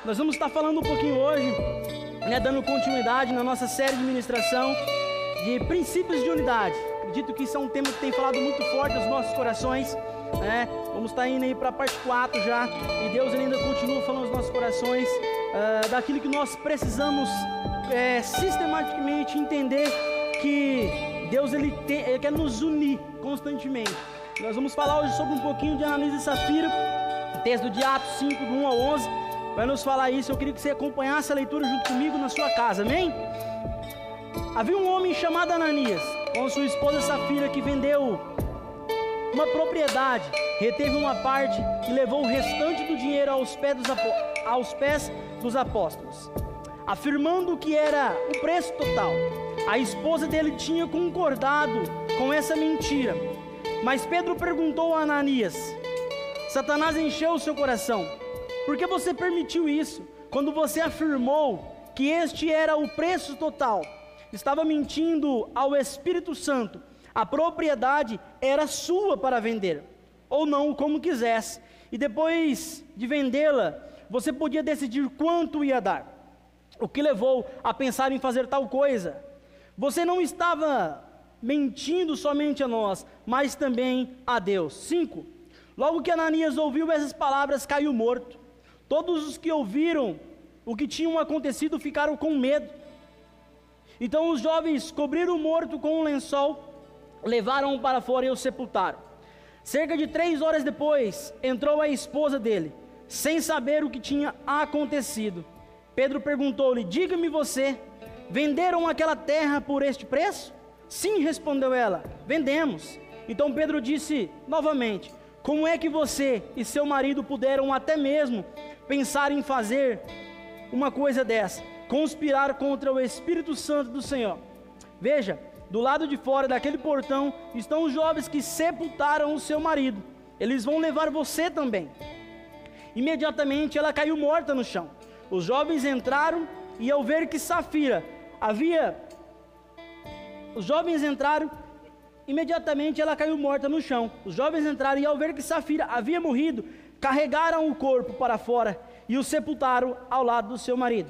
Nós vamos estar falando um pouquinho hoje, dando continuidade na nossa série de ministração de princípios de unidade. Acredito que isso é um tema que tem falado muito forte aos nossos corações, Vamos estar indo aí para a parte 4 já, e Deus ainda continua falando aos nossos corações daquilo que nós precisamos sistematicamente entender, que Deus ele quer nos unir constantemente. Nós vamos falar hoje sobre um pouquinho de Ananias e Safira, texto de Atos 5, do 1 ao 11, vai nos falar isso. Eu queria que você acompanhasse a leitura junto comigo na sua casa, amém? Havia um homem chamado Ananias, com sua esposa Safira, que vendeu uma propriedade, reteve uma parte e levou o restante do dinheiro aos pés dos apóstolos, afirmando que era o preço total. A esposa dele tinha concordado com essa mentira, mas Pedro perguntou a Ananias: Satanás encheu o seu coração, por que você permitiu isso, quando você afirmou que este era o preço total? Estava mentindo ao Espírito Santo. A propriedade era sua para vender, ou não, como quisesse, e depois de vendê-la, você podia decidir quanto ia dar. O que levou a pensar em fazer tal coisa? Você não estava mentindo somente a nós, mas também a Deus. 5. Logo que Ananias ouviu essas palavras, caiu morto. Todos os que ouviram o que tinha acontecido ficaram com medo. Então os jovens cobriram o morto com um lençol, levaram-o para fora e o sepultaram. Cerca de 3 horas depois, entrou a esposa dele, sem saber o que tinha acontecido. Pedro perguntou-lhe: diga-me você, venderam aquela terra por este preço? Sim, respondeu ela, vendemos. Então Pedro disse novamente: como é que você e seu marido puderam até mesmo pensar em fazer uma coisa dessa, conspirar contra o Espírito Santo do Senhor? Veja, do lado de fora daquele portão estão os jovens que sepultaram o seu marido. Eles vão levar você também. Imediatamente ela caiu morta no chão. Os jovens entraram e ao ver que Safira havia... Imediatamente ela caiu morta no chão. Os jovens entraram e ao ver que Safira havia morrido, carregaram o corpo para fora e o sepultaram ao lado do seu marido.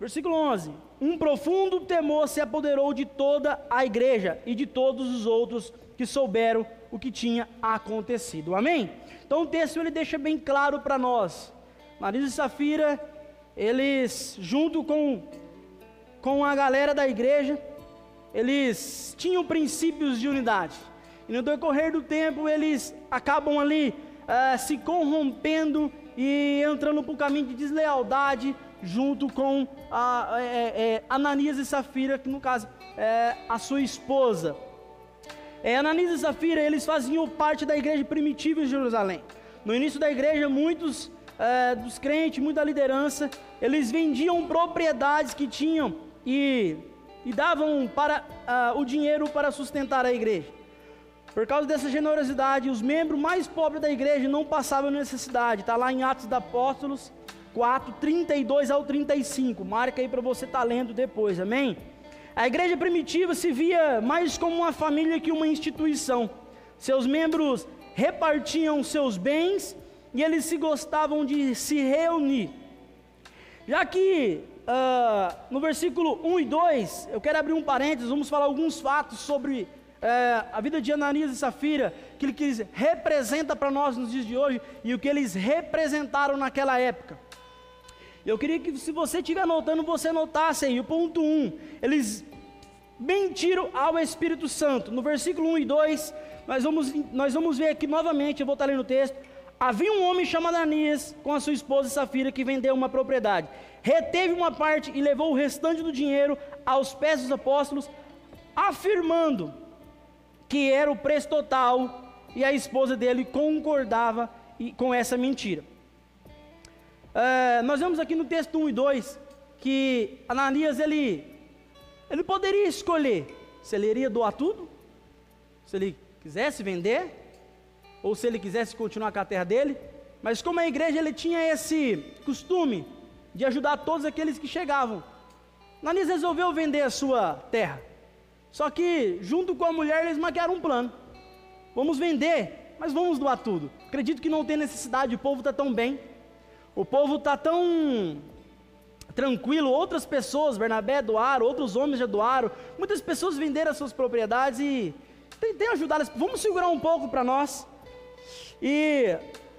Versículo 11. Um profundo temor se apoderou de toda a igreja e de todos os outros que souberam o que tinha acontecido. Amém? Então o texto ele deixa bem claro para nós. Ananias e Safira, eles junto com a galera da igreja, eles tinham princípios de unidade. E no decorrer do tempo eles acabam ali se corrompendo e entrando para o caminho de deslealdade, junto com Ananias e Safira, que no caso é a sua esposa. Ananias e Safira, eles faziam parte da igreja primitiva em Jerusalém. No início da igreja, muitos dos crentes, muita liderança, eles vendiam propriedades que tinham e davam para o dinheiro para sustentar a igreja. Por causa dessa generosidade, os membros mais pobres da igreja não passavam necessidade. Está lá em Atos dos Apóstolos 4, 32 ao 35, marca aí para você estar lendo depois, amém? A igreja primitiva se via mais como uma família que uma instituição. Seus membros repartiam seus bens e eles se gostavam de se reunir. Já que no versículo 1 e 2, eu quero abrir um parênteses, vamos falar alguns fatos sobre a vida de Ananias e Safira, aquilo que eles representam para nós nos dias de hoje e o que eles representaram naquela época. Eu queria que, se você estiver anotando, você anotasse aí o ponto 1. Eles mentiram ao Espírito Santo. No versículo 1 e 2, nós vamos ver aqui novamente, eu vou estar lendo o texto. Havia um homem chamado Ananias, com a sua esposa Safira, que vendeu uma propriedade. Reteve uma parte e levou o restante do dinheiro aos pés dos apóstolos, afirmando que era o preço total, e a esposa dele concordava com essa mentira. Nós vemos aqui no texto 1 e 2 que Ananias ele poderia escolher se ele iria doar tudo, se ele quisesse vender, ou se ele quisesse continuar com a terra dele. Mas como a igreja ele tinha esse costume de ajudar todos aqueles que chegavam, Ananias resolveu vender a sua terra. Só que junto com a mulher eles maquiaram um plano: vamos vender, mas vamos doar tudo. Acredito que não tem necessidade, o povo está tão bem. O povo está tão tranquilo, outras pessoas, Bernabé doaram, outros homens já doaram, muitas pessoas venderam as suas propriedades e tem ajudado, vamos segurar um pouco para nós. E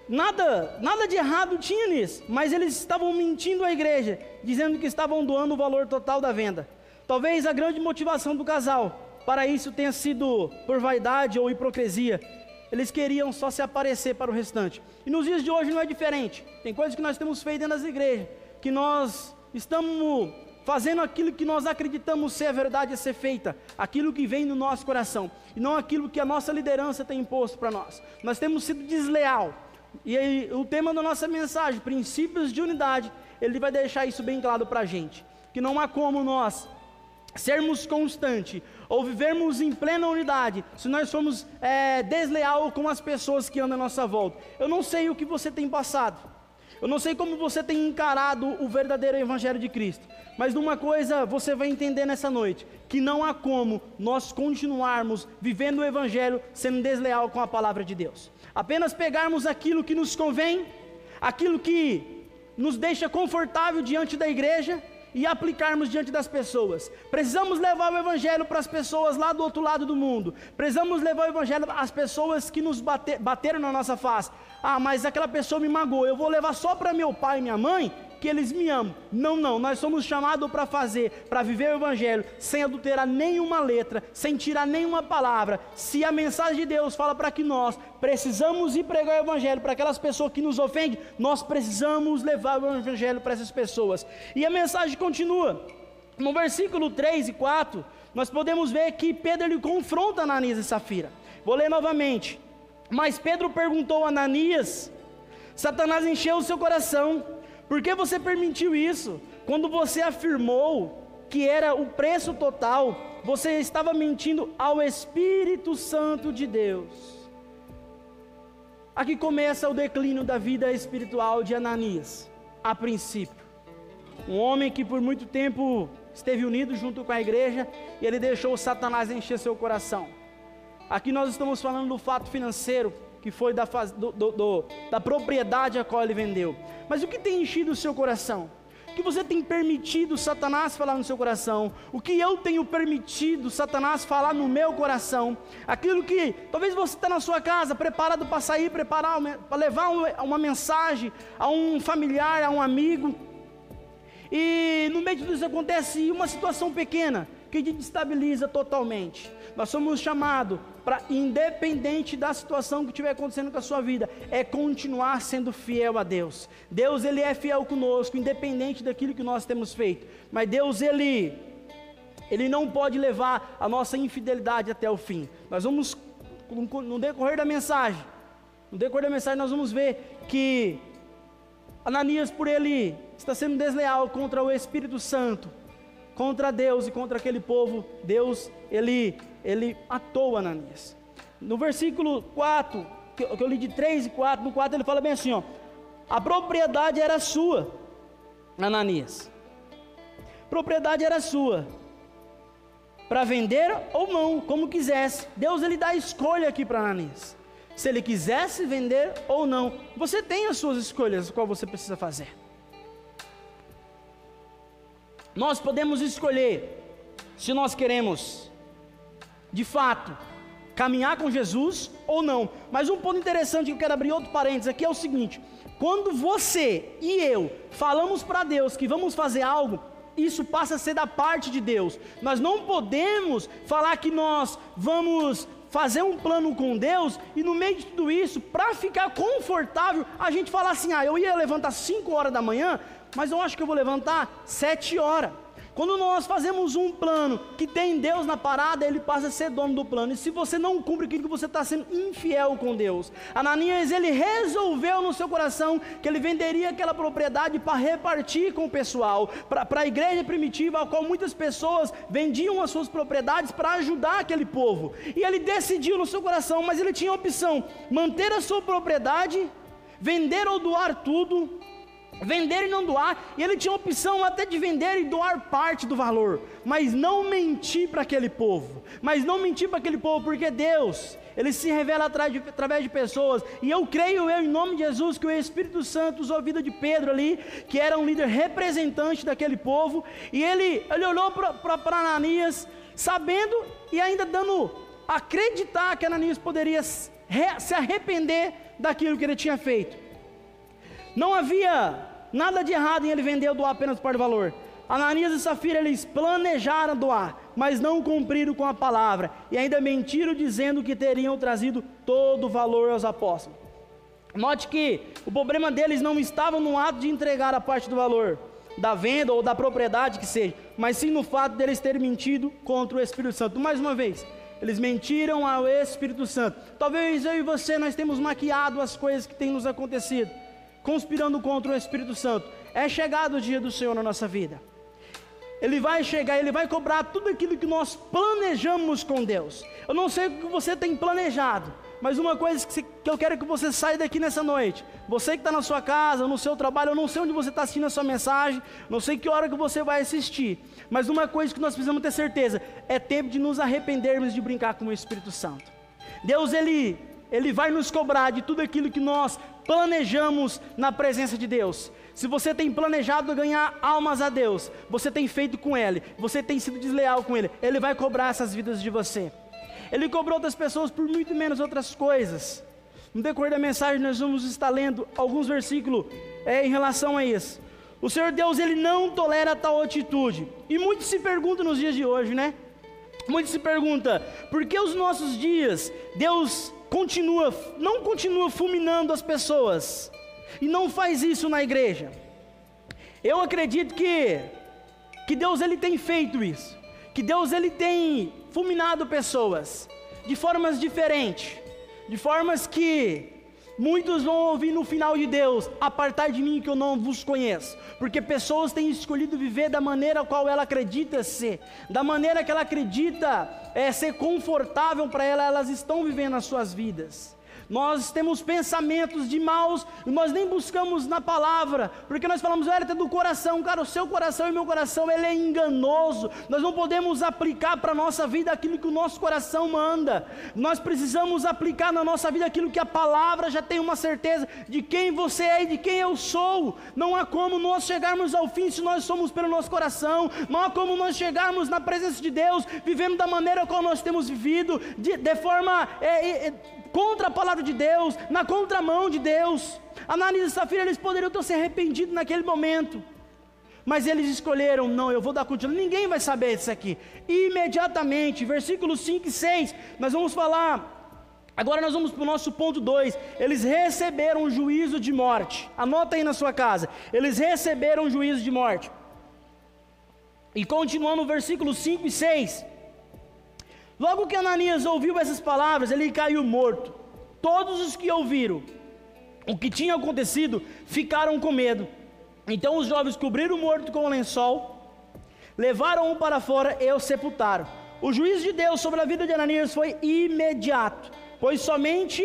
nada de errado tinha nisso, mas eles estavam mentindo à igreja, dizendo que estavam doando o valor total da venda. Talvez a grande motivação do casal para isso tenha sido por vaidade ou hipocrisia. Eles queriam só se aparecer para o restante. E nos dias de hoje não é diferente. Tem coisas que nós temos feito dentro das igrejas, que nós estamos fazendo aquilo que nós acreditamos ser a verdade a ser feita, aquilo que vem no nosso coração, e não aquilo que a nossa liderança tem imposto para nós. Nós temos sido desleal. E aí, o tema da nossa mensagem, princípios de unidade, ele vai deixar isso bem claro para a gente, que não há como nós sermos constantes ou vivermos em plena unidade se nós formos desleal com as pessoas que andam à nossa volta. Eu não sei o que você tem passado, eu não sei como você tem encarado o verdadeiro evangelho de Cristo, mas uma coisa você vai entender nessa noite, que não há como nós continuarmos vivendo o evangelho sendo desleal com a palavra de Deus. Apenas pegarmos aquilo que nos convém, aquilo que nos deixa confortável diante da igreja e aplicarmos diante das pessoas. Precisamos levar o evangelho para as pessoas lá do outro lado do mundo. Precisamos levar o evangelho às pessoas que nos bateram na nossa face. Ah, mas aquela pessoa me magoou, eu vou levar só para meu pai e minha mãe, que eles me amam. Não, nós somos chamados para viver o evangelho sem adulterar nenhuma letra, sem tirar nenhuma palavra. Se a mensagem de Deus fala para que nós precisamos ir pregar o evangelho para aquelas pessoas que nos ofendem, nós precisamos levar o evangelho para essas pessoas. E a mensagem continua, no versículo 3 e 4, nós podemos ver que Pedro ele confronta Ananias e Safira. Vou ler novamente. Mas Pedro perguntou a Ananias: Satanás encheu o seu coração, por que você permitiu isso? Quando você afirmou que era o preço total, você estava mentindo ao Espírito Santo de Deus. Aqui começa o declínio da vida espiritual de Ananias. A princípio, um homem que por muito tempo esteve unido junto com a igreja, e ele deixou Satanás encher seu coração. Aqui nós estamos falando do fato financeiro, que foi da propriedade a qual ele vendeu. Mas o que tem enchido o seu coração? O que você tem permitido Satanás falar no seu coração? O que eu tenho permitido Satanás falar no meu coração? Aquilo que talvez você está na sua casa, preparado para sair, para levar uma mensagem a um familiar, a um amigo, e no meio disso acontece uma situação pequena que te destabiliza totalmente. Nós somos chamados para, independente da situação que estiver acontecendo com a sua vida, é continuar sendo fiel a Deus. Deus ele é fiel conosco, independente daquilo que nós temos feito. Mas Deus ele não pode levar a nossa infidelidade até o fim. Nós vamos, no decorrer da mensagem, nós vamos ver que Ananias, por ele está sendo desleal contra o Espírito Santo, contra Deus e contra aquele povo, Deus ele matou Ananias. No versículo 4, que eu li de 3 e 4, no 4 ele fala bem assim, ó: a propriedade era sua, Ananias. Propriedade era sua, para vender ou não, como quisesse. Deus ele dá a escolha aqui para Ananias, se ele quisesse vender ou não. Você tem as suas escolhas, qual você precisa fazer. Nós podemos escolher se nós queremos de fato caminhar com Jesus ou não. Mas um ponto interessante que eu quero abrir outro parênteses aqui é o seguinte: quando você e eu falamos para Deus que vamos fazer algo, isso passa a ser da parte de Deus. Nós não podemos falar que nós vamos fazer um plano com Deus e no meio de tudo isso, para ficar confortável, a gente falar assim: eu ia levantar 5 horas da manhã, mas eu acho que eu vou levantar 7 horas. Quando nós fazemos um plano que tem Deus na parada, ele passa a ser dono do plano. E se você não cumpre aquilo que você está sendo infiel com Deus. Ananias, ele resolveu no seu coração que ele venderia aquela propriedade para repartir com o pessoal, para a igreja primitiva, a qual muitas pessoas vendiam as suas propriedades para ajudar aquele povo. E ele decidiu no seu coração, mas ele tinha a opção: manter a sua propriedade, vender ou doar tudo, vender e não doar, e ele tinha a opção até de vender e doar parte do valor, mas não mentir para aquele povo, porque Deus, Ele se revela através de pessoas, e eu creio em nome de Jesus, que o Espírito Santo usou a vida de Pedro ali, que era um líder representante daquele povo, e ele olhou para Ananias, sabendo e ainda dando a acreditar que Ananias poderia se arrepender daquilo que ele tinha feito. Não havia nada de errado em ele vender ou doar apenas parte do valor. Ananias e Safira, eles planejaram doar, mas não cumpriram com a palavra, e ainda mentiram dizendo que teriam trazido todo o valor aos apóstolos. Note que o problema deles não estava no ato de entregar a parte do valor, da venda ou da propriedade que seja, mas sim no fato deles terem mentido contra o Espírito Santo. Mais uma vez, eles mentiram ao Espírito Santo. Talvez eu e você, nós temos maquiado as coisas que têm nos acontecido, conspirando contra o Espírito Santo. É chegado o dia do Senhor na nossa vida. Ele vai chegar, Ele vai cobrar tudo aquilo que nós planejamos com Deus. Eu não sei o que você tem planejado, mas uma coisa que eu quero que você saia daqui nessa noite, você que está na sua casa, no seu trabalho, eu não sei onde você está assistindo a sua mensagem, não sei que hora que você vai assistir, mas uma coisa que nós precisamos ter certeza, é tempo de nos arrependermos de brincar com o Espírito Santo. Deus, Ele vai nos cobrar de tudo aquilo que nós planejamos na presença de Deus. Se você tem planejado ganhar almas a Deus, você tem feito com Ele, você tem sido desleal com Ele, Ele vai cobrar essas vidas de você. Ele cobrou outras pessoas por muito menos outras coisas. No decorrer da mensagem nós vamos estar lendo alguns versículos em relação a isso. O Senhor Deus, Ele não tolera tal atitude. E muitos se perguntam nos dias de hoje, né? Muitos se perguntam, por que os nossos dias, Deus não continua fulminando as pessoas, e não faz isso na igreja? Eu acredito que Deus, Ele tem feito isso, que Deus, Ele tem fulminado pessoas, de formas diferentes, de formas que muitos vão ouvir no final de Deus: apartai de mim que eu não vos conheço, porque pessoas têm escolhido viver da maneira qual ela acredita ser, da maneira que ela acredita ser confortável para ela, elas estão vivendo as suas vidas. Nós temos pensamentos de maus, nós nem buscamos na palavra, porque nós falamos, é do coração. Cara, o seu coração e meu coração, ele é enganoso. Nós não podemos aplicar para a nossa vida aquilo que o nosso coração manda. Nós precisamos aplicar na nossa vida aquilo que a palavra já tem uma certeza de quem você é e de quem eu sou. Não há como nós chegarmos ao fim se nós somos pelo nosso coração. Não há como nós chegarmos na presença de Deus vivendo da maneira qual nós temos vivido, de forma contra a palavra de Deus, na contramão de Deus. Ananias e Safira, eles poderiam ter se arrependido naquele momento, mas eles escolheram, não, eu vou dar continuidade, ninguém vai saber disso aqui. Imediatamente, versículos 5 e 6, nós vamos falar, agora nós vamos para o nosso ponto 2, eles receberam o juízo de morte. Anota aí na sua casa, eles receberam o juízo de morte. E continuando no versículo 5 e 6, logo que Ananias ouviu essas palavras, ele caiu morto. Todos os que ouviram o que tinha acontecido ficaram com medo. Então os jovens cobriram o morto com um lençol, levaram-o para fora e o sepultaram. O juízo de Deus sobre a vida de Ananias foi imediato, pois somente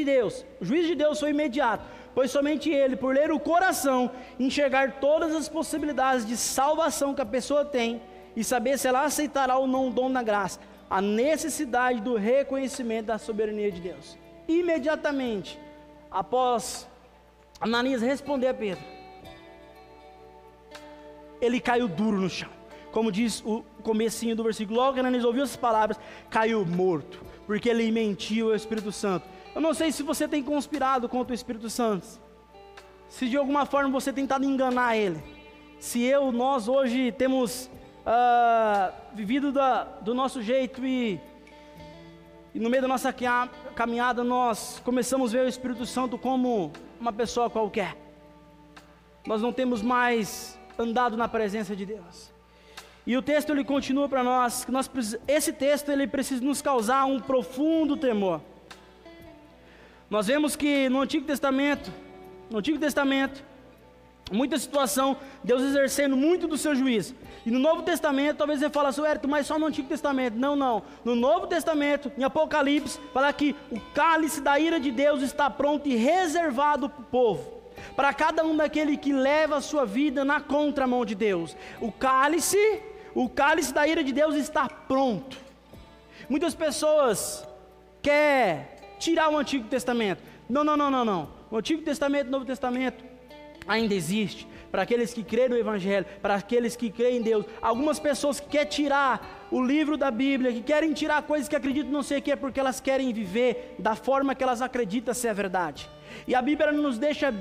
Deus, o juízo de Deus foi imediato, pois somente Ele, por ler o coração, enxergar todas as possibilidades de salvação que a pessoa tem, e saber se ela aceitará ou não o dom da graça, a necessidade do reconhecimento da soberania de Deus. Imediatamente, após Ananias responder a Pedro, ele caiu duro no chão, como diz o comecinho do versículo. Logo que Ananias ouviu essas palavras, caiu morto, porque ele mentiu ao Espírito Santo. Eu não sei se você tem conspirado contra o Espírito Santo, se de alguma forma você tem tentado enganar ele, se nós hoje temos vivido do nosso jeito e no meio da nossa caminhada nós começamos a ver o Espírito Santo como uma pessoa qualquer. Nós não temos mais andado na presença de Deus. E o texto ele continua para nós, esse texto ele precisa nos causar um profundo temor. Nós vemos que no Antigo Testamento, muita situação, Deus exercendo muito do seu juízo. E no Novo Testamento, talvez você fale assim, mas só no Antigo Testamento. Não. No Novo Testamento, em Apocalipse, fala que o cálice da ira de Deus está pronto e reservado para o povo. para cada um daquele que leva a sua vida na contramão de Deus. O cálice da ira de Deus está pronto. Muitas pessoas querem tirar o Antigo Testamento. Não. O Antigo Testamento e o Novo Testamento ainda existe, para aqueles que creem no Evangelho, para aqueles que creem em Deus. Algumas pessoas que querem tirar o livro da Bíblia, que querem tirar coisas que acreditam não sei o que, é porque elas querem viver da forma que elas acreditam ser a verdade. E a Bíblia nos deixa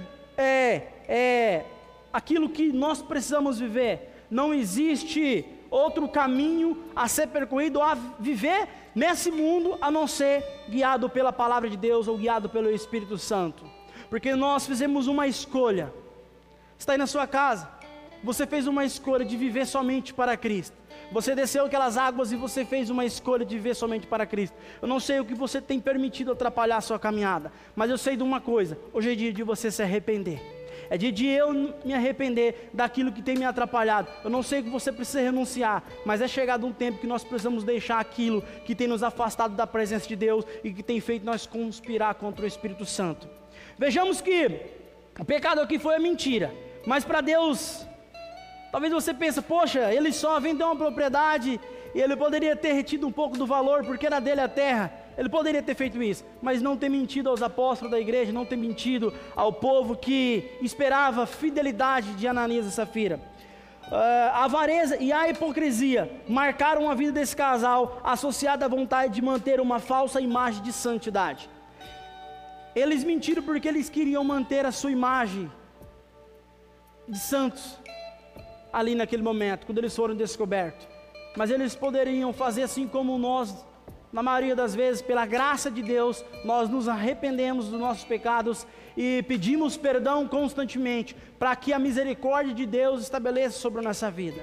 aquilo que nós precisamos viver. Não existe outro caminho a ser percorrido, a viver nesse mundo, a não ser guiado pela palavra de Deus ou guiado pelo Espírito Santo. Porque nós fizemos uma escolha. Está aí na sua casa, você fez uma escolha de viver somente para Cristo. Você desceu aquelas águas e você fez uma escolha de viver somente para Cristo. Eu não sei o que você tem permitido atrapalhar a sua caminhada, mas eu sei de uma coisa: hoje é dia de você se arrepender. É dia de eu me arrepender daquilo que tem me atrapalhado. Eu não sei o que você precisa renunciar, mas é chegado um tempo que nós precisamos deixar aquilo que tem nos afastado da presença de Deus e que tem feito nós conspirar contra o Espírito Santo. Vejamos que o pecado aqui foi a mentira. Mas para Deus, talvez você pense, poxa, ele só vendeu uma propriedade e ele poderia ter retido um pouco do valor, porque era dele a terra. Ele poderia ter feito isso, mas não ter mentido aos apóstolos da igreja, não ter mentido ao povo que esperava a fidelidade de Ananias e Safira. A avareza e a hipocrisia marcaram a vida desse casal, associada à vontade de manter uma falsa imagem de santidade. Eles mentiram porque eles queriam manter a sua imagem de santos ali naquele momento, quando eles foram descobertos. Mas eles poderiam fazer assim como nós, na maioria das vezes, pela graça de Deus, nós nos arrependemos dos nossos pecados e pedimos perdão constantemente, para que a misericórdia de Deus estabeleça sobre a nossa vida.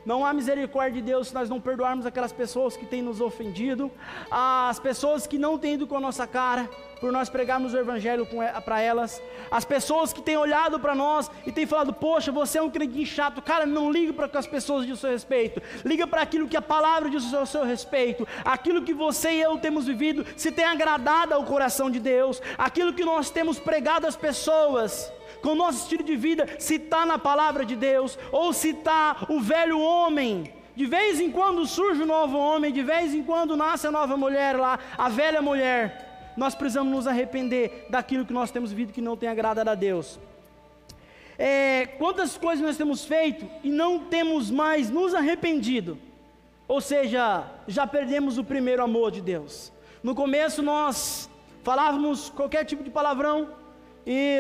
Não há misericórdia de Deus se nós não perdoarmos aquelas pessoas que têm nos ofendido, as pessoas que não têm ido com a nossa cara, por nós pregarmos o Evangelho para elas, as pessoas que têm olhado para nós e têm falado, poxa, você é um crentinho chato. Cara, não liga para o que as pessoas dizem ao seu respeito, liga para aquilo que a palavra diz ao seu respeito, aquilo que você e eu temos vivido, se tem agradado ao coração de Deus, aquilo que nós temos pregado às pessoas, com o nosso estilo de vida, se está na palavra de Deus, ou se está o velho homem. De vez em quando surge um novo homem, de vez em quando nasce a nova mulher lá, a velha mulher. Nós precisamos nos arrepender daquilo que nós temos vivido que não tem agradado a Deus. Quantas coisas nós temos feito e não temos mais nos arrependido? Ou seja, já perdemos o primeiro amor de Deus. No começo nós falávamos qualquer tipo de palavrão e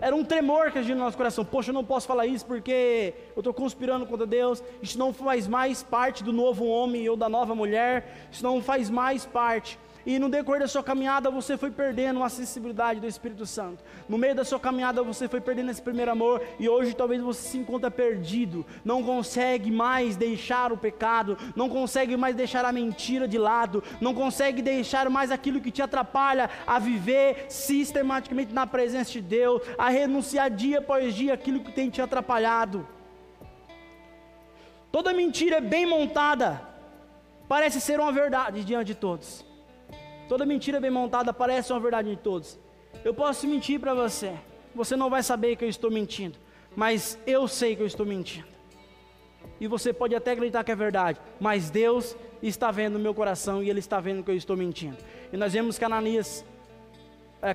era um tremor que agia no nosso coração. Poxa, eu não posso falar isso porque eu estou conspirando contra Deus. Isso não faz mais parte do novo homem ou da nova mulher. Isso não faz mais parte. E no decorrer da sua caminhada você foi perdendo a sensibilidade do Espírito Santo. No meio da sua caminhada você foi perdendo esse primeiro amor. E hoje talvez você se encontre perdido. Não consegue mais deixar o pecado. Não consegue mais deixar a mentira de lado. Não consegue deixar mais aquilo que te atrapalha a viver sistematicamente na presença de Deus. A renunciar dia após dia aquilo que tem te atrapalhado. Toda mentira é bem montada parece ser uma verdade diante de todos. Toda mentira bem montada parece uma verdade de todos. Eu posso mentir para você, você não vai saber que eu estou mentindo, mas eu sei que eu estou mentindo. E você pode até acreditar que é verdade, mas Deus está vendo o meu coração e Ele está vendo que eu estou mentindo. E nós vemos que Ananias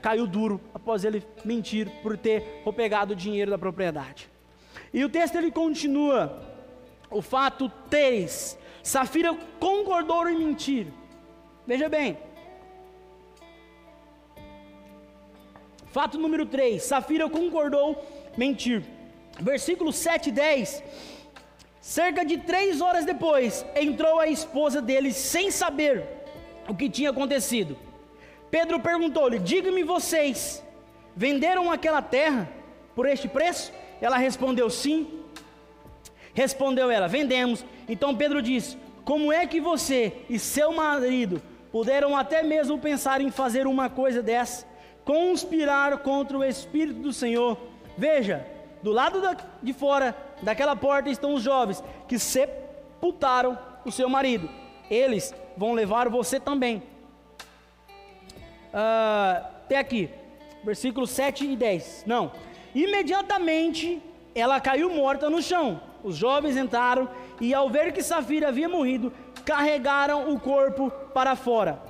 caiu duro após ele mentir por ter pegado o dinheiro da propriedade. E o texto ele continua, o fato 3, Safira concordou em mentir. Veja bem, fato número 3, Safira concordou mentir. Versículo 7 e 10. Cerca de 3 horas depois, entrou a esposa dele sem saber o que tinha acontecido. Pedro perguntou-lhe, diga-me vocês, venderam aquela terra por este preço? Ela respondeu, sim. Respondeu ela, vendemos. Então Pedro disse, como é que você e seu marido puderam até mesmo pensar em fazer uma coisa dessa? Conspirar contra o Espírito do Senhor. Veja, do lado de fora daquela porta estão os jovens que sepultaram o seu marido. Eles vão levar você também. Até aqui, versículos 7 e 10. Não. Imediatamente ela caiu morta no chão. Os jovens entraram e, ao ver que Safira havia morrido, carregaram o corpo para fora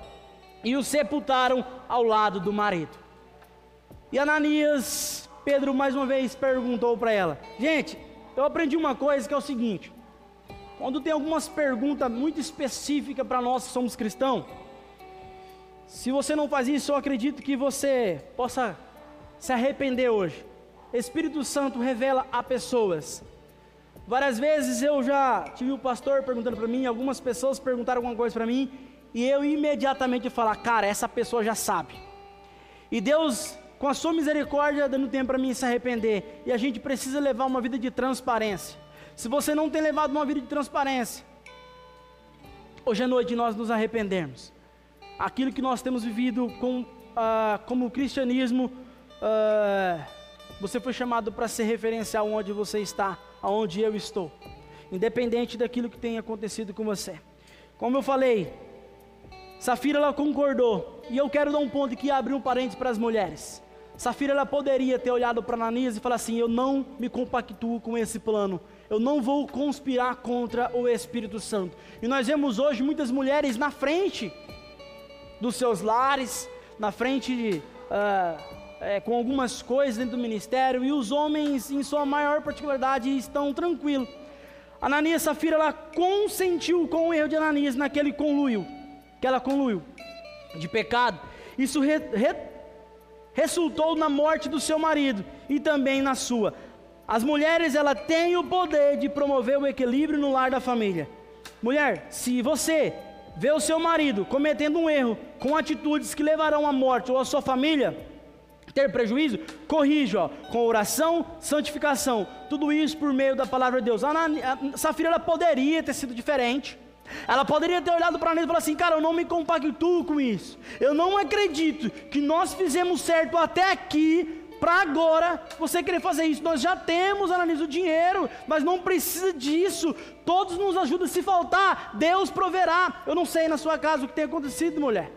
e o sepultaram ao lado do marido. E Ananias, Pedro mais uma vez perguntou para ela. Gente, eu aprendi uma coisa que é o seguinte: quando tem algumas perguntas muito específicas para nós que somos cristãos, se você não faz isso, eu acredito que você possa se arrepender hoje. Espírito Santo revela a pessoas. Várias vezes eu já tive o pastor perguntando para mim, algumas pessoas perguntaram alguma coisa para mim, e eu imediatamente falar, cara, essa pessoa já sabe. E Deus, com a sua misericórdia, dando tempo para mim se arrepender. E a gente precisa levar uma vida de transparência. Se você não tem levado uma vida de transparência, hoje à noite nós nos arrependermos. Aquilo que nós temos vivido como cristianismo, você foi chamado para ser referencial onde você está, aonde eu estou, independente daquilo que tenha acontecido com você. Como eu falei, Safira ela concordou, e eu quero dar um ponto aqui, abrir um parênteses para as mulheres. Safira ela poderia ter olhado para Ananias e falar assim, eu não me compactuo com esse plano, eu não vou conspirar contra o Espírito Santo. E nós vemos hoje muitas mulheres na frente dos seus lares, na frente com algumas coisas dentro do ministério, e os homens, em sua maior particularidade, estão tranquilos. Ananias e Safira, ela consentiu com o erro de Ananias naquele conluio, que ela conluiu de pecado. Isso resultou na morte do seu marido e também na sua. As mulheres, ela tem o poder de promover o equilíbrio no lar da família. Mulher, se você vê o seu marido cometendo um erro, com atitudes que levarão à morte ou à sua família ter prejuízo, corrija, com oração, santificação, tudo isso por meio da palavra de Deus. A Safira, ela poderia ter sido diferente. Ela poderia ter olhado para Ananias e falado assim, cara, eu não me compactuo com isso, eu não acredito que nós fizemos certo até aqui, para agora você querer fazer isso. Nós já temos, Ananias, o dinheiro, mas não precisa disso, todos nos ajudam, se faltar, Deus proverá. Eu não sei na sua casa o que tem acontecido, mulher,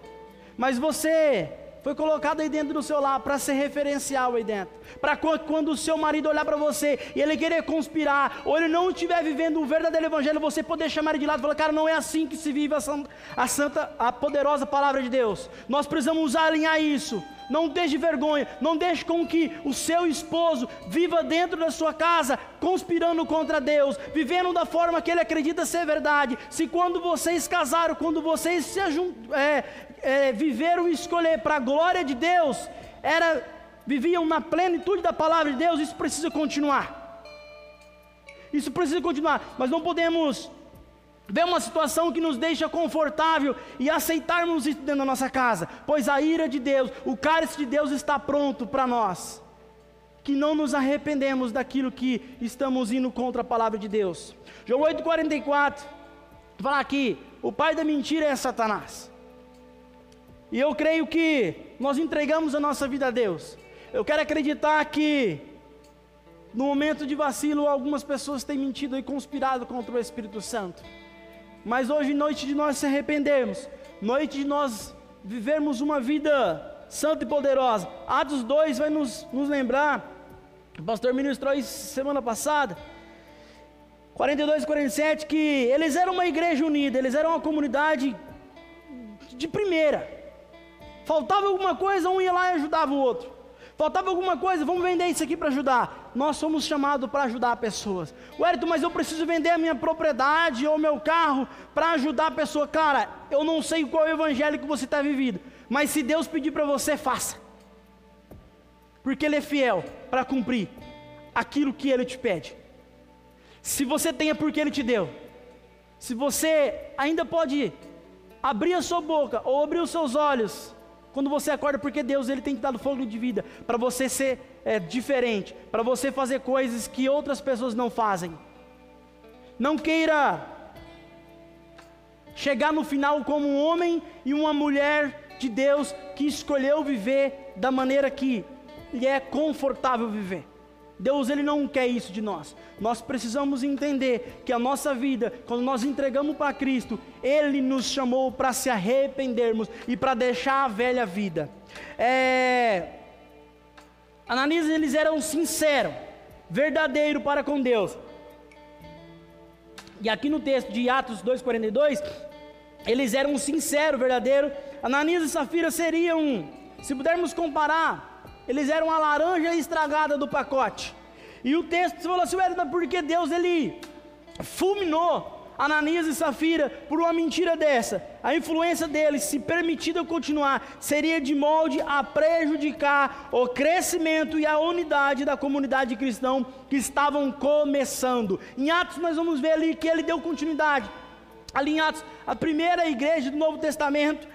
mas você foi colocado aí dentro do seu lar para ser referencial aí dentro, para quando o seu marido olhar para você e ele querer conspirar, ou ele não estiver vivendo o verdadeiro evangelho, você poder chamar ele de lado e falar, cara, não é assim que se vive a poderosa palavra de Deus. Nós precisamos alinhar isso. Não deixe vergonha, não deixe com que o seu esposo viva dentro da sua casa, conspirando contra Deus, vivendo da forma que ele acredita ser verdade. Se quando vocês casaram, quando vocês viveram e escolher para a glória de Deus, viviam na plenitude da palavra de Deus, isso precisa continuar. Isso precisa continuar, mas não podemos ver uma situação que nos deixa confortável e aceitarmos isso dentro da nossa casa, pois a ira de Deus, o cálice de Deus está pronto para nós, que não nos arrependemos daquilo que estamos indo contra a palavra de Deus. João 8,44, fala aqui, o pai da mentira é Satanás, e eu creio que nós entregamos a nossa vida a Deus. Eu quero acreditar que no momento de vacilo, algumas pessoas têm mentido e conspirado contra o Espírito Santo, mas hoje, noite de nós se arrependermos, noite de nós vivermos uma vida santa e poderosa. Atos 2 vai nos lembrar, o pastor ministrou isso semana passada, 42 e 47, que eles eram uma igreja unida, eles eram uma comunidade de primeira. Faltava alguma coisa, um ia lá e ajudava o outro. Faltava alguma coisa, vamos vender isso aqui para ajudar. Nós somos chamados para ajudar pessoas. Wellington, mas eu preciso vender a minha propriedade ou meu carro para ajudar a pessoa. Cara, eu não sei qual é o evangelho que você está vivendo, mas se Deus pedir para você, faça. Porque Ele é fiel para cumprir aquilo que Ele te pede. Se você tem é porque Ele te deu. Se você ainda pode abrir a sua boca ou abrir os seus olhos quando você acorda, porque Deus Ele tem te dado fogo de vida para você ser diferente, para você fazer coisas que outras pessoas não fazem. Não queira chegar no final como um homem e uma mulher de Deus que escolheu viver da maneira que lhe é confortável viver. Deus Ele não quer isso de nós. Nós precisamos entender que a nossa vida, quando nós entregamos para Cristo, Ele nos chamou para se arrependermos e para deixar a velha vida. Ananias, eles eram sinceros, verdadeiros para com Deus. E aqui no texto de Atos 2,42, eles eram sinceros, verdadeiros. Ananias e Safira seriam, se pudermos comparar, eles eram a laranja estragada do pacote. E o texto falou assim, porque Deus, ele fulminou Ananias e Safira por uma mentira dessa. A influência deles, se permitida continuar, seria de molde a prejudicar o crescimento e a unidade da comunidade cristã que estavam começando. Em Atos nós vamos ver ali que ele deu continuidade. Ali em Atos, a primeira igreja do Novo Testamento,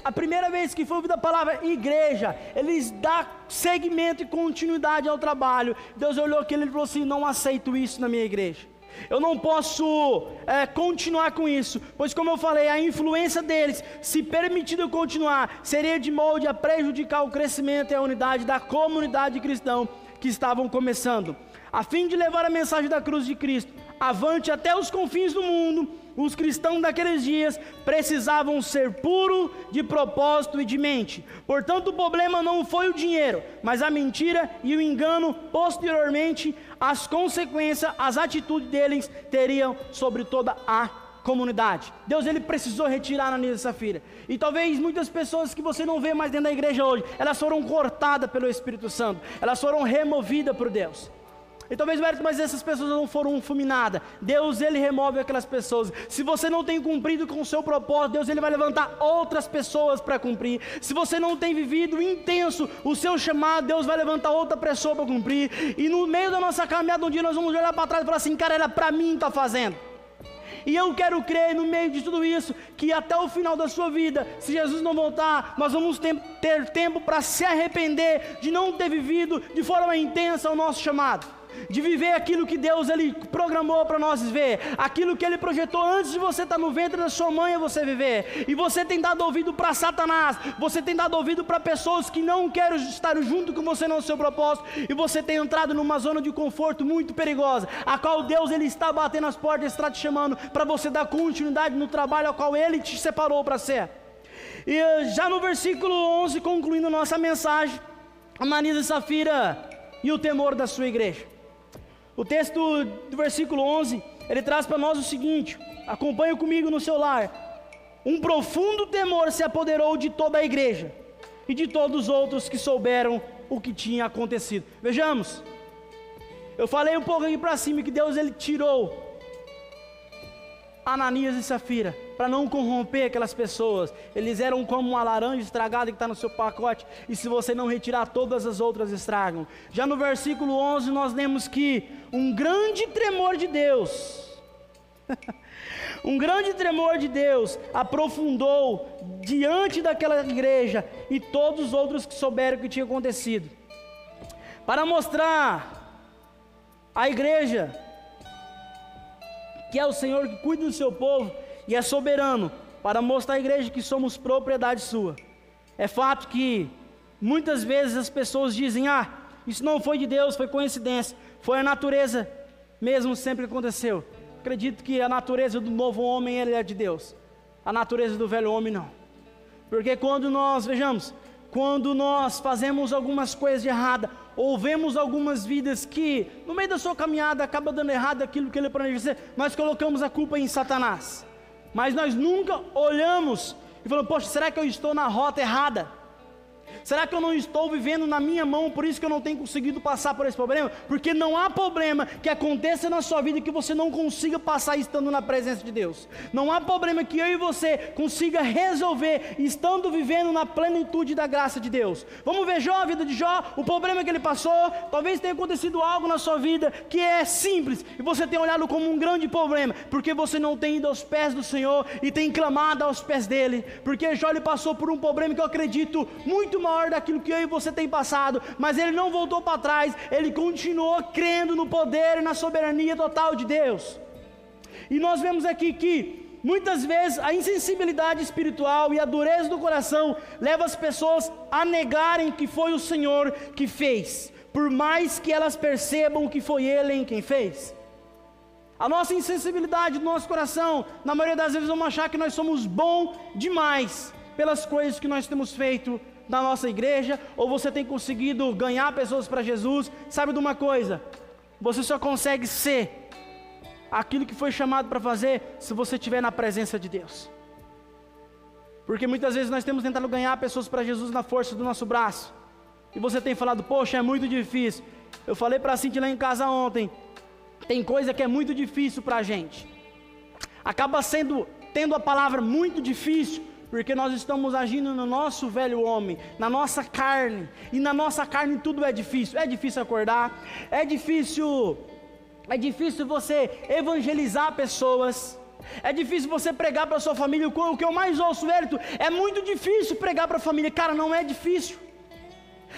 a primeira vez que foi ouvida a palavra igreja, eles dão seguimento e continuidade ao trabalho. Deus olhou aquilo e falou assim, não aceito isso na minha igreja. Eu não posso continuar com isso, pois como eu falei, a influência deles, se permitido continuar, seria de molde a prejudicar o crescimento e a unidade da comunidade cristã que estavam começando. A fim de levar a mensagem da cruz de Cristo avante até os confins do mundo, os cristãos daqueles dias precisavam ser puros de propósito e de mente. Portanto, o problema não foi o dinheiro, mas a mentira e o engano. Posteriormente, as consequências, as atitudes deles teriam sobre toda a comunidade. Deus, ele precisou retirar Ananias e Safira. E talvez muitas pessoas que você não vê mais dentro da igreja hoje, elas foram cortadas pelo Espírito Santo, elas foram removidas por Deus. E talvez, mas essas pessoas não foram fulminadas. Deus, ele remove aquelas pessoas. Se você não tem cumprido com o seu propósito, Deus, ele vai levantar outras pessoas para cumprir. Se você não tem vivido intenso o seu chamado, Deus vai levantar outra pessoa para cumprir. E no meio da nossa caminhada, um dia nós vamos olhar para trás e falar assim, cara, era para mim estar fazendo. E eu quero crer no meio de tudo isso, que até o final da sua vida, se Jesus não voltar, nós vamos ter tempo para se arrepender de não ter vivido de forma intensa o nosso chamado. De viver aquilo que Deus, ele programou para nós viver, aquilo que ele projetou antes de você estar no ventre da sua mãe, você viver. E você tem dado ouvido para Satanás, você tem dado ouvido para pessoas que não querem estar junto com você no seu propósito, e você tem entrado numa zona de conforto muito perigosa, a qual Deus, ele está batendo as portas, está te chamando para você dar continuidade no trabalho ao qual ele te separou para ser. E já no versículo 11, concluindo nossa mensagem, Ananias e Safira e o temor da sua igreja. O texto do versículo 11, ele traz para nós o seguinte, acompanhe comigo no seu lar. Um profundo temor se apoderou de toda a igreja e de todos os outros que souberam o que tinha acontecido. Vejamos, eu falei um pouco aqui para cima que Deus, ele tirou Ananias e Safira para não corromper aquelas pessoas. Eles eram como uma laranja estragada que está no seu pacote, e se você não retirar, todas as outras estragam. Já no versículo 11 nós lemos que um grande tremor de Deus um grande tremor de Deus aprofundou diante daquela igreja e todos os outros que souberam o que tinha acontecido, para mostrar à igreja que é o Senhor que cuida do seu povo e é soberano, para mostrar à igreja que somos propriedade sua. É fato que muitas vezes as pessoas dizem, isso não foi de Deus, foi coincidência, foi a natureza mesmo, sempre aconteceu. Acredito que a natureza do novo homem, ele é de Deus, a natureza do velho homem não. Porque quando nós fazemos algumas coisas de errada, ou vemos algumas vidas que no meio da sua caminhada acaba dando errado aquilo que ele planejou, nós colocamos a culpa em Satanás. Mas nós nunca olhamos e falamos, poxa, será que eu estou na rota errada? Será que eu não estou vivendo na minha mão, por isso que eu não tenho conseguido passar por esse problema? Porque não há problema que aconteça na sua vida que você não consiga passar estando na presença de Deus. Não há problema que eu e você consiga resolver estando vivendo na plenitude da graça de Deus. Vamos ver Jó, a vida de Jó, o problema que ele passou. Talvez tenha acontecido algo na sua vida que é simples e você tem olhado como um grande problema, porque você não tem ido aos pés do Senhor e tem clamado aos pés dele. Porque Jó, ele passou por um problema que eu acredito muito maior daquilo que eu e você tem passado, mas ele não voltou para trás, ele continuou crendo no poder e na soberania total de Deus. E nós vemos aqui que muitas vezes a insensibilidade espiritual e a dureza do coração leva as pessoas a negarem que foi o Senhor que fez, por mais que elas percebam que foi Ele em quem fez. A nossa insensibilidade do nosso coração, na maioria das vezes vamos achar que nós somos bons demais pelas coisas que nós temos feito na nossa igreja, ou você tem conseguido ganhar pessoas para Jesus. Sabe de uma coisa? Você só consegue ser aquilo que foi chamado para fazer se você estiver na presença de Deus. Porque muitas vezes nós temos tentado ganhar pessoas para Jesus na força do nosso braço. E você tem falado, poxa, é muito difícil. Eu falei para a Cintia lá em casa ontem, tem coisa que é muito difícil para a gente. Acaba tendo a palavra muito difícil, porque nós estamos agindo no nosso velho homem, na nossa carne. E na nossa carne tudo é difícil. É difícil acordar, é difícil você evangelizar pessoas. É difícil você pregar para a sua família. O que eu mais ouço, Hélito, é muito difícil pregar para a família. Cara, não é difícil.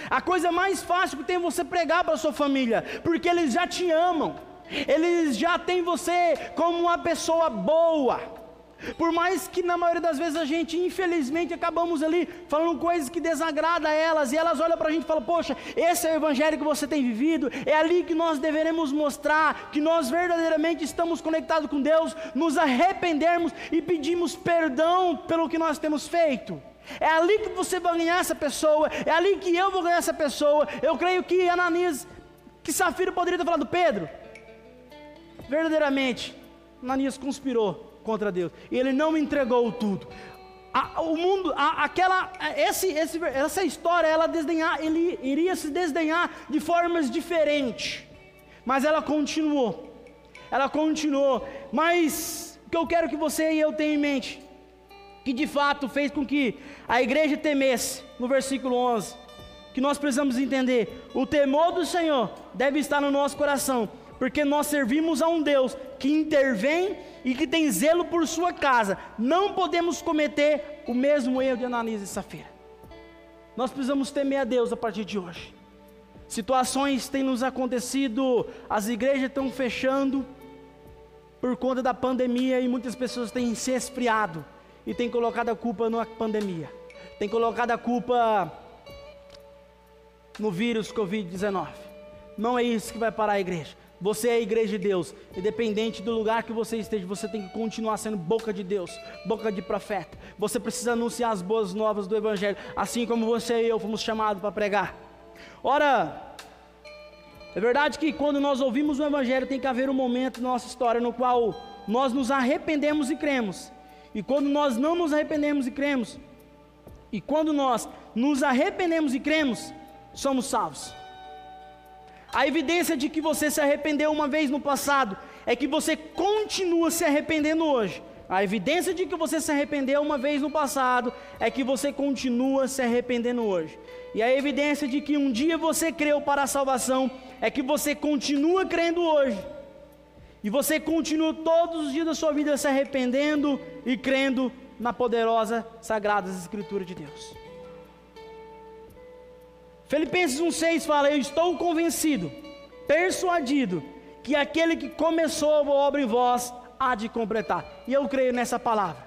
A coisa mais fácil que tem é você pregar para a sua família, porque eles já te amam, eles já têm você como uma pessoa boa. Por mais que na maioria das vezes a gente, infelizmente, acabamos ali falando coisas que desagradam a elas, e elas olham para a gente e falam, poxa, esse é o evangelho que você tem vivido, é ali que nós deveremos mostrar que nós verdadeiramente estamos conectados com Deus, nos arrependermos e pedimos perdão pelo que nós temos feito. É ali que você vai ganhar essa pessoa, é ali que eu vou ganhar essa pessoa. Eu creio que Ananias, que Safira poderia ter falado, Pedro, verdadeiramente, Ananias conspirou contra Deus, e ele não entregou tudo. Essa história, ele iria se desdenhar de formas diferentes, mas ela continuou, mas o que eu quero que você e eu tenham em mente, que de fato fez com que a igreja temesse, no versículo 11, que nós precisamos entender, o temor do Senhor deve estar no nosso coração, porque nós servimos a um Deus que intervém e que tem zelo por sua casa. Não podemos cometer o mesmo erro de Ananias e Safira. Nós precisamos temer a Deus a partir de hoje. Situações têm nos acontecido, as igrejas estão fechando por conta da pandemia, e muitas pessoas têm se esfriado e têm colocado a culpa na pandemia, têm colocado a culpa no vírus Covid-19. Não é isso que vai parar a igreja. Você é a igreja de Deus, independente do lugar que você esteja, você tem que continuar sendo boca de Deus, boca de profeta. Você precisa anunciar as boas novas do Evangelho, assim como você e eu fomos chamados para pregar. Ora, é verdade que quando nós ouvimos o Evangelho, tem que haver um momento na nossa história no qual nós nos arrependemos e cremos. E quando nós não nos arrependemos e cremos, somos salvos. A evidência de que você se arrependeu uma vez no passado é que você continua se arrependendo hoje. A evidência de que você se arrependeu uma vez no passado é que você continua se arrependendo hoje. E a evidência de que um dia você creu para a salvação é que você continua crendo hoje. E você continua todos os dias da sua vida se arrependendo e crendo na poderosa, sagrada Escritura de Deus. Filipenses 1,6 fala, eu estou convencido, persuadido, que aquele que começou a boa obra em vós, há de completar. E eu creio nessa palavra,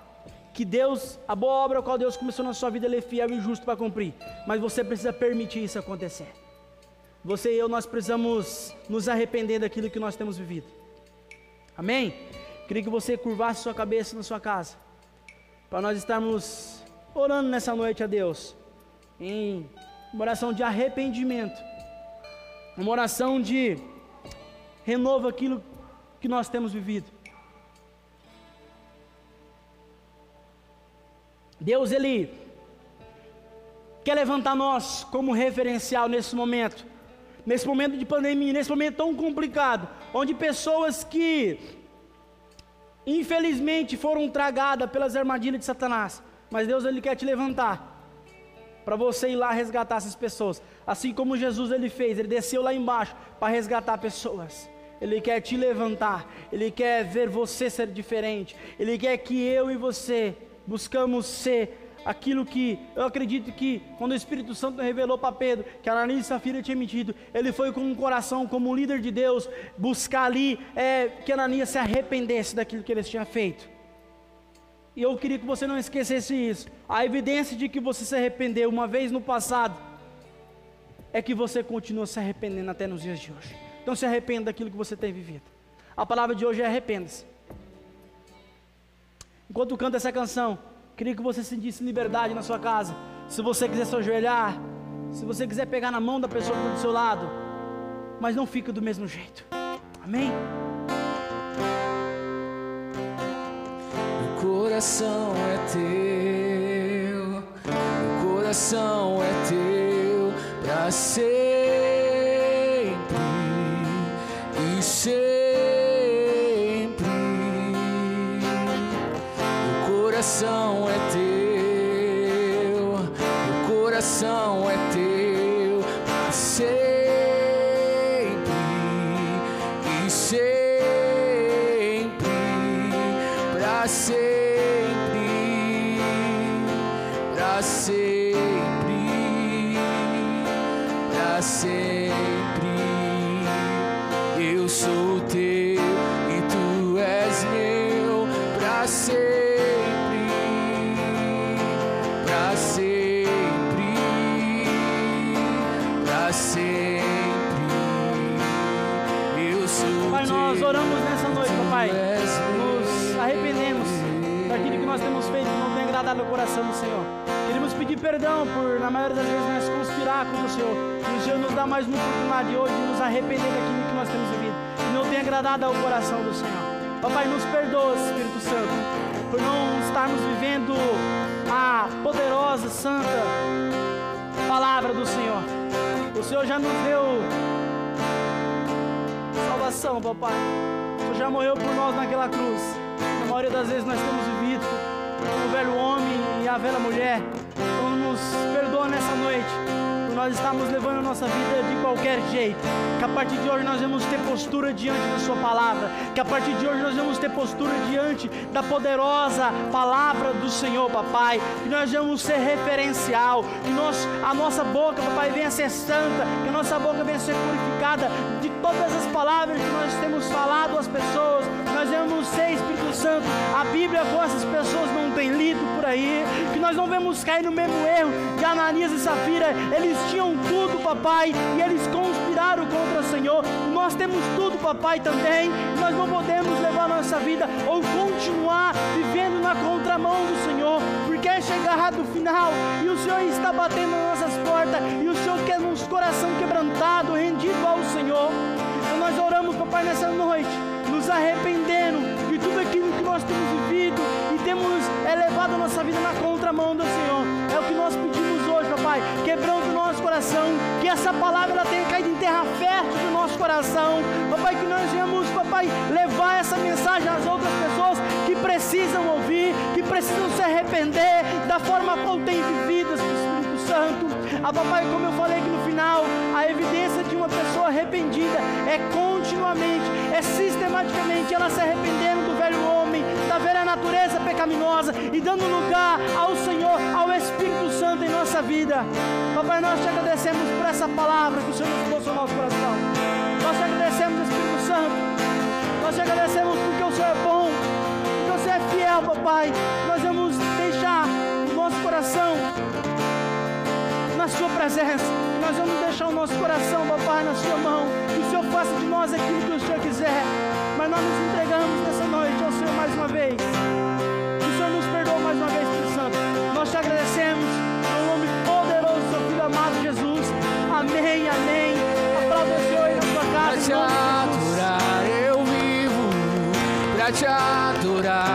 que Deus, a boa obra a qual Deus começou na sua vida, Ele é fiel e justo para cumprir. Mas você precisa permitir isso acontecer. Você e eu, nós precisamos nos arrepender daquilo que nós temos vivido. Amém? Queria que você curvasse sua cabeça na sua casa, para nós estarmos orando nessa noite a Deus, em uma oração de arrependimento, uma oração de renovo aquilo que nós temos vivido. Deus, Ele quer levantar nós como referencial nesse momento de pandemia, nesse momento tão complicado, onde pessoas que infelizmente foram tragadas pelas armadilhas de Satanás, mas Deus, Ele quer te levantar para você ir lá resgatar essas pessoas, assim como Jesus Ele fez, Ele desceu lá embaixo para resgatar pessoas. Ele quer te levantar, Ele quer ver você ser diferente, Ele quer que eu e você buscamos ser aquilo que eu acredito que quando o Espírito Santo revelou para Pedro que Ananias e Safira tinha mentido, ele foi com um coração como líder de Deus buscar ali que Ananias se arrependesse daquilo que eles tinham feito. E eu queria que você não esquecesse isso. A evidência de que você se arrependeu uma vez no passado é que você continua se arrependendo até nos dias de hoje. Então se arrependa daquilo que você tem vivido. A palavra de hoje é arrependa-se. Enquanto canta essa canção, queria que você sentisse liberdade na sua casa. Se você quiser se ajoelhar, se você quiser pegar na mão da pessoa que está do seu lado, mas não fica do mesmo jeito. Amém? Meu coração é teu, meu coração é teu para sempre e sempre. Meu coração é teu, meu coração é teu para sempre e sempre, para sempre, para sempre, para sempre. Eu sou teu e tu és meu para sempre, para sempre, para sempre. Eu sou Pai, teu. nós oramos nessa noite, papai. Tu és Nos arrependemos daquilo que nós temos feito que não tem agradado ao coração do Senhor. Queremos pedir perdão por, na maioria das vezes, nós conspirar contra o Senhor. E o Senhor nos dá mais uma oportunidade hoje de nos arrepender daquilo que nós temos vivido e não tem agradado ao coração do Senhor. Papai, nos perdoa, Espírito Santo, por não estarmos vivendo a poderosa, santa palavra do Senhor. O Senhor já nos deu salvação, papai. O Senhor já morreu por nós naquela cruz. Na maioria das vezes nós temos vivido como o velho homem e a velha mulher. Então nos perdoa nessa noite por nós estarmos levando a nossa vida de qualquer jeito. Que a partir de hoje nós vamos ter postura diante da sua palavra. Que a partir de hoje nós vamos ter postura diante da poderosa palavra do Senhor, papai. Que nós vamos ser referencial. Que a nossa boca, papai, venha a ser santa. Que a nossa boca venha a ser purificada de todas as palavras que nós temos falado às pessoas. Nós vamos ser, Espírito Santo, a Bíblia com essas pessoas não tem lido por aí. Que nós não vamos cair no mesmo erro de Ananias e Safira. Eles tinham tudo, papai, e eles conspiraram contra o Senhor. Nós temos tudo, papai, também. Nós não podemos levar a nossa vida ou continuar vivendo na contramão do Senhor, porque é chegado o final e o Senhor está batendo nas nossas portas e o Senhor quer um coração quebrantado, rendido ao Senhor. Então nós oramos, papai, nessa noite, nos arrependendo de tudo aquilo que nós temos vivido e temos elevado a nossa vida na contramão do Senhor. É o que nós pedimos hoje, papai, quebrando o nosso coração, que essa palavra ela tenha caído em terra fértil do nosso coração, papai, que nós venhamos, papai, levar essa mensagem às outras pessoas que precisam ouvir, que precisam se arrepender da forma como têm vivido, Espírito Santo. Papai, como eu falei aqui no final, a evidência de uma pessoa arrependida é continuamente, é sistematicamente ela se arrependendo do velho homem, da velha natureza pecaminosa e dando lugar ao Senhor, ao Espírito Santo em nossa vida. Papai, nós te agradecemos por essa palavra que o Senhor nos trouxe ao nosso coração. Nós te agradecemos, Espírito Santo. Nós te agradecemos porque o Senhor é bom, porque o Senhor é fiel, papai. Nós vamos deixar o nosso coração na sua presença. Nós vamos deixar o nosso coração, papai, na sua mão. Que o Senhor faça de nós aquilo que o Senhor quiser. Mas nós nos entregamos nessa noite ao Senhor mais uma vez. Que o Senhor nos perdoe mais uma vez, Espírito Santo. Nós te agradecemos no nome poderoso do seu Filho amado Jesus. Amém, amém. Aplauda o Senhor aí na sua casa. Pra te adorar eu vivo, pra te adorar